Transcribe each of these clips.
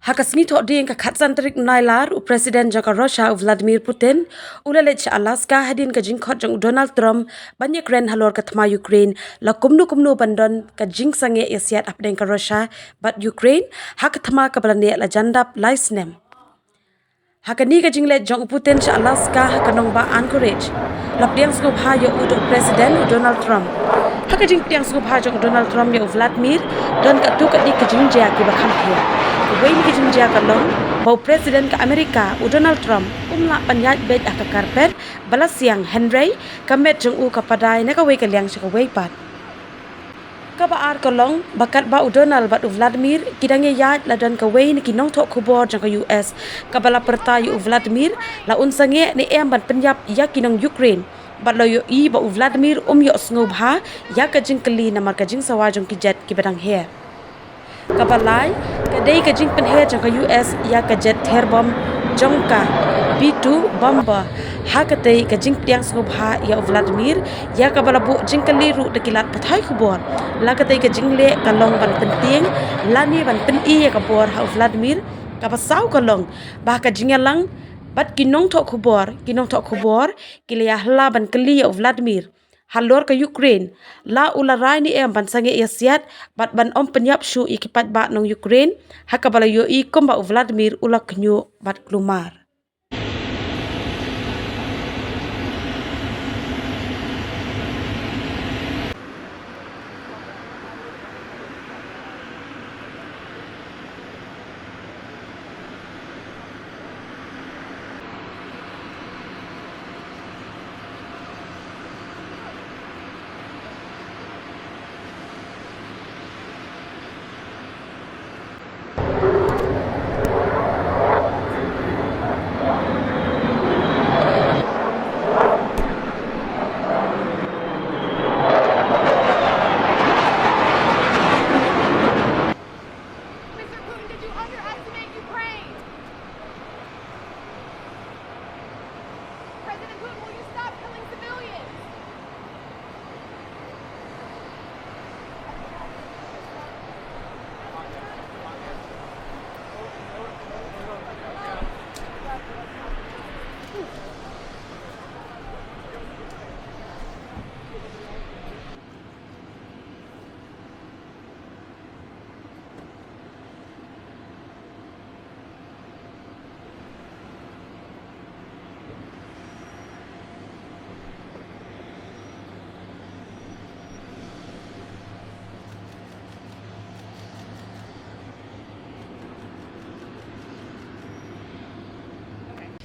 Hakasngi to ding ka khatsantrik nailar u President jaka Russia Vladimir Putin ulalech Alaska hadin ka jingkhot jang Donald Trump banyak ren halor ka thma Ukraine la kumnu bandon ka jing sange yasiat apdeng ka Russia but Ukraine hak thma ka balane la jandap laisnem hakani ka jingle jong Putin cha Alaska hakanong ba Anchorage lapdiang sku bha yo u President Donald Trump hakajing tiang sku bha jong Donald Trump yo Vladimir don ka tu ka dik ka jingjia ki ba kham thia Wain ke Jingiakynduh bau Presiden ke Amerika Donald Trump umla panyat bed aka karpet balas siang Henry kamet jeng u kapadai na kawai kaliang sa kawai pat kabaar kolong bakat ba Donald bat Vladimir kidangnya yat la dan kawai ni kinong tok kubor jeng ke US kabala pertai Vladimir la unsange ni ban penyap ya kinong Ukraine bat lo yo I ba Vladimir yo snobha ya ka jing kali namar ka jing sawa jong kijet ki badang her kabalai kadai ka jing penhe jang ka US ya ka jet terbom Jongka B2 bomba hakatei ka jing tiang snobha ya Vladimir ya ka balabu jing kaliru dekilat pathai khubor lakatai ka jingle kalong ban penting lani ban pen I ya ka bor ha Vladimir ka pasau kalong ba ka jingalang bat kinong tok khubor kilya hla ban kali ya Vladimir halor ke Ukraine la ularai ni ban sange yasiat bat ban penyap shu ikipat ba nong Ukraine hakabala yo I komba Vladimir ulak nyu bat klumar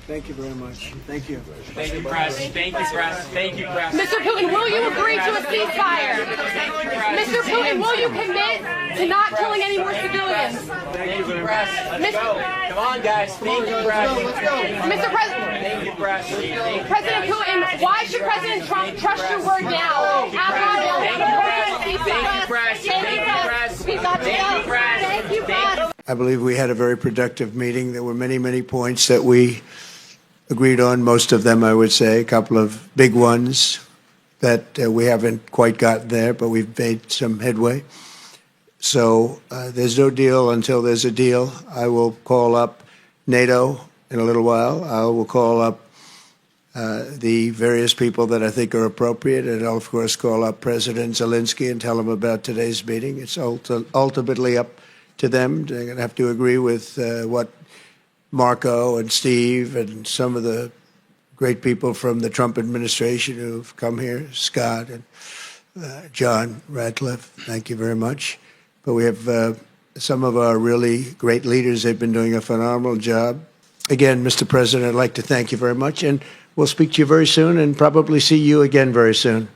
Thank you very much. Thank you. Thank you, press. Thank you, press. Thank you, press. Mr. Putin, will you agree to a ceasefire? Mr. Putin, will you commit to not killing any more civilians? Thank you, press. Let's go. Come on, guys. Thank you, press. Mr. President. Thank you, press. President Putin, why should President Trump trust your word now? Thank you, press. Thank you, press. Thank you, press. Thank you, press. I believe we had a very productive meeting. There were many points that we agreed on, most of them, I would say, a couple of big ones that we haven't quite gotten there, but we've made some headway. So there's no deal until there's a deal. I will call up NATO in a little while. I will call up the various people that I think are appropriate, and I'll, of course, call up President Zelensky and tell him about today's meeting. It's ultimately up to them. They're going to have to agree with what Marco and Steve and some of the great people from the Trump administration who've come here, Scott and John Ratcliffe, thank you very much. But we have some of our really great leaders. They've been doing a phenomenal job. Again, Mr. President, I'd like to thank you very much, and we'll speak to you very soon and probably see you again very soon.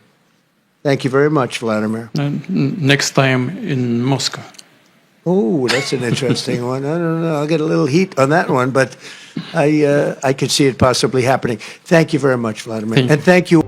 Thank you very much, Vladimir. Next time in Moscow. Oh, that's an interesting one. I don't know. I'll get a little heat on that one, but I could see it possibly happening. Thank you very much, Vladimir. And thank you.